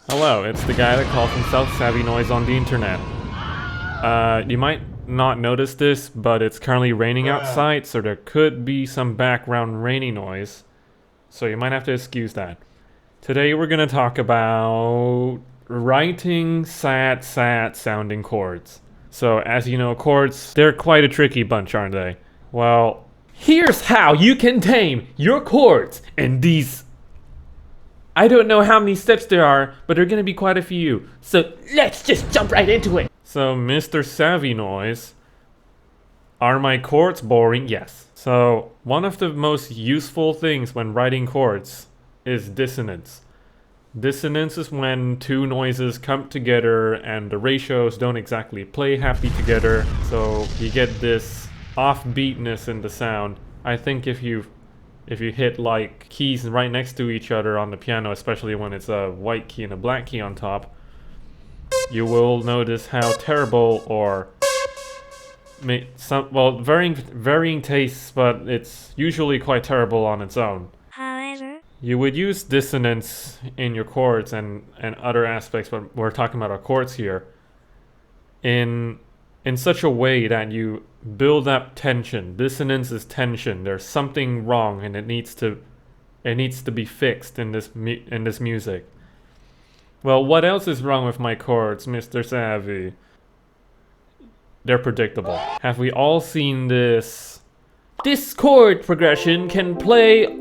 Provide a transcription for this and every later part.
Hello, it's the guy that calls himself Savvy Noise on the internet. You might not notice this, but it's currently raining outside, so there could be some background rainy noise. So you might have to excuse that. Today we're gonna talk about writing sad sounding chords. So as you know, chords, they're quite a tricky bunch, aren't they? Well, here's how you can tame your chords in these. I don't know how many steps there are, but there are gonna be quite a few. So let's just jump right into it. So, Mr. Savvy Noise, are my chords boring? Yes. So, one of the most useful things when writing chords is dissonance. Dissonance is when two noises come together and the ratios don't exactly play happy together, so you get this offbeatness in the sound. I think if you hit like keys right next to each other on the piano, especially when it's a white key and a black key on top, you will notice how terrible or varying tastes, but it's usually quite terrible on its own. However, You would use dissonance in your chords and other aspects, but we're talking about our chords here, in such a way that you build up tension. Dissonance is tension. There's something wrong, and it needs to be fixed in this music. Well, what else is wrong with my chords, Mr. Savvy? They're predictable. Have we all seen this? This chord progression can play.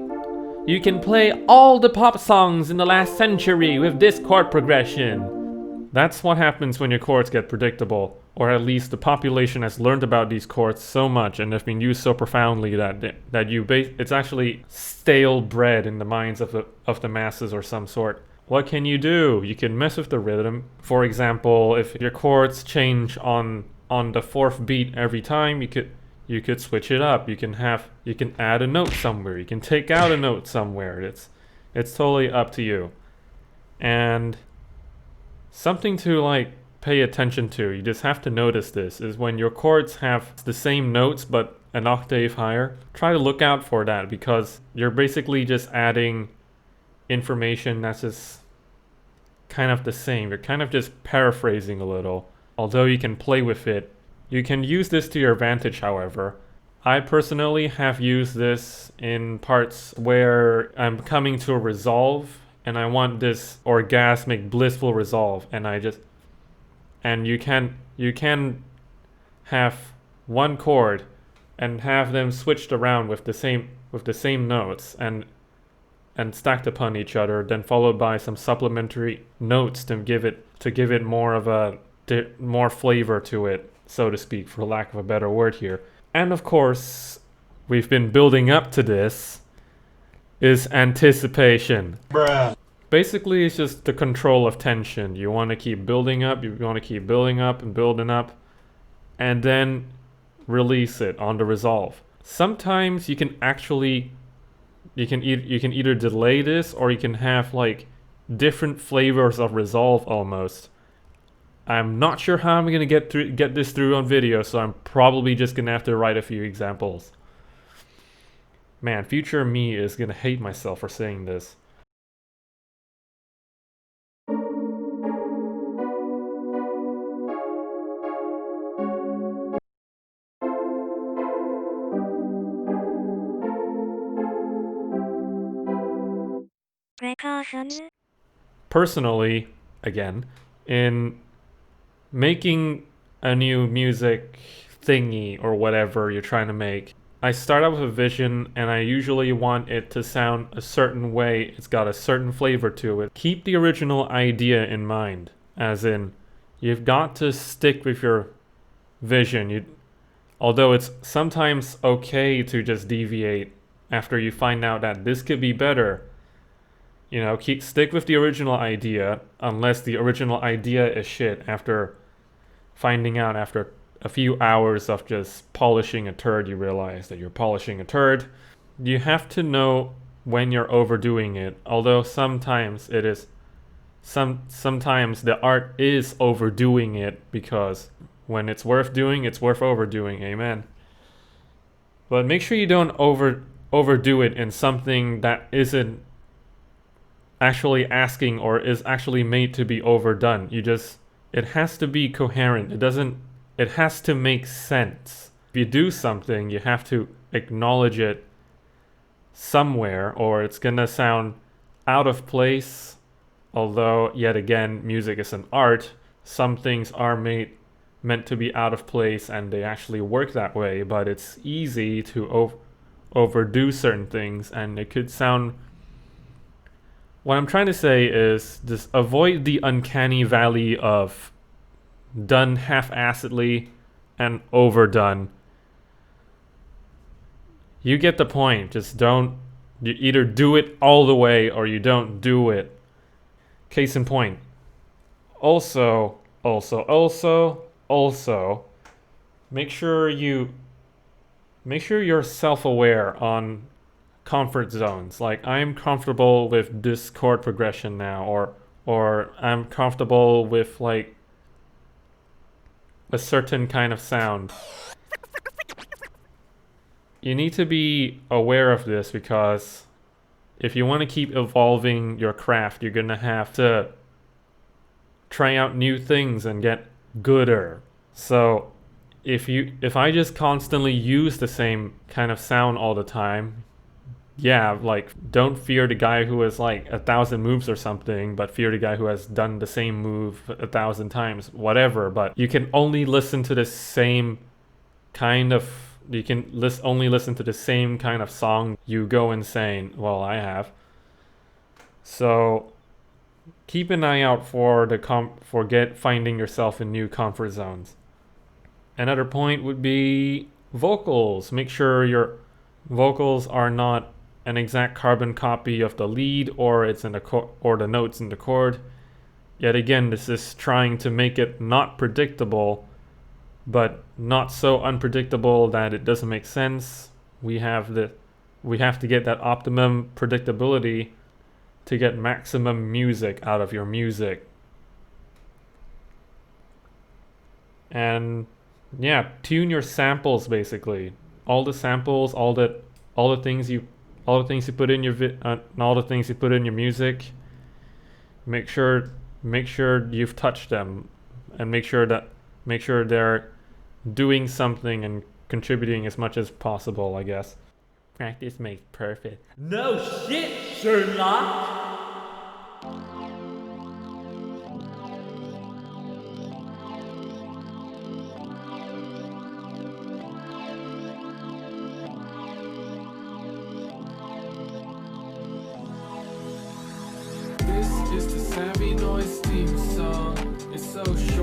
You can play all the pop songs in the last century with this chord progression. That's what happens when your chords get predictable, or at least the population has learned about these chords so much and they've been used so profoundly that it's actually stale bread in the minds of the masses or some sort. What can you do? You can mess with the rhythm. For example, if your chords change on the fourth beat every time, you could switch it up. You can add a note somewhere. You can take out a note somewhere. It's totally up to you. And something to like pay attention to, you just have to notice this, is when your chords have the same notes but an octave higher. Try to look out for that, because you're basically just adding information that's just kind of the same. You're kind of just paraphrasing a little, although you can play with it. You can use this to your advantage, however. I personally have used this in parts where I'm coming to a resolve and I want this orgasmic, blissful resolve, and you can have one chord and have them switched around with the same notes and stacked upon each other, then followed by some supplementary notes to give it more of more flavor to it, so to speak, for lack of a better word here. And of course, we've been building up to this, is anticipation. Bruh. Basically, it's just the control of tension. You want to keep building up, you want to keep building up and building up, and then release it on the resolve. Sometimes you can actually you can either delay this, or you can have like different flavors of resolve almost. I'm not sure how I'm gonna get this through on video, so I'm probably just gonna have to write a few examples. Man, future me is gonna hate myself for saying this. precautions. Personally, again, in making a new music thingy or whatever you're trying to make, I start out with a vision and I usually want it to sound a certain way. It's got a certain flavor to it. Keep the original idea in mind, as in, you've got to stick with your vision. Although it's sometimes okay to just deviate after you find out that this could be better. Stick with the original idea, unless the original idea is shit after finding out after a few hours of just polishing a turd, you realize that you're polishing a turd. You have to know when you're overdoing it, although sometimes sometimes the art is overdoing it, because when it's worth doing, it's worth overdoing, amen. But make sure you don't overdo it in something that isn't actually asking or is actually made to be overdone. It has to be coherent. It has to make sense. If you do something, you have to acknowledge it somewhere, or it's gonna sound out of place. Although, yet again, music is an art. Some things are meant to be out of place and they actually work that way, but it's easy to overdo certain things and it could sound. What I'm trying to say is just avoid the uncanny valley of done half-assedly and overdone. You get the point. Just don't. You either do it all the way or you don't do it. Case in point. Also, make sure you're self-aware on comfort zones. Like, I'm comfortable with this chord progression now, or I'm comfortable with like a certain kind of sound. You need to be aware of this because if you want to keep evolving your craft, you're gonna have to try out new things and get gooder. So if I just constantly use the same kind of sound all the time, yeah, like, don't fear the guy who has like 1,000 moves or something, but fear the guy who has done the same move 1,000 times, whatever. But you can only listen to the same kind of, only listen to the same kind of song, you go insane. Well, I have. So keep an eye out for finding yourself in new comfort zones. Another point would be vocals. Make sure your vocals are not an exact carbon copy of the lead, or it's in the or the notes in the chord. Yet again, this is trying to make it not predictable, but not so unpredictable that it doesn't make sense. We have to get that optimum predictability to get maximum music out of your music. And yeah, tune your samples basically. All the samples, all the things you put in your and all the things you put in your music. Make sure you've touched them, and make sure they're doing something and contributing as much as possible, I guess. Practice makes perfect. No shit, Sherlock! This is the Savvy Noise theme song. It's so short.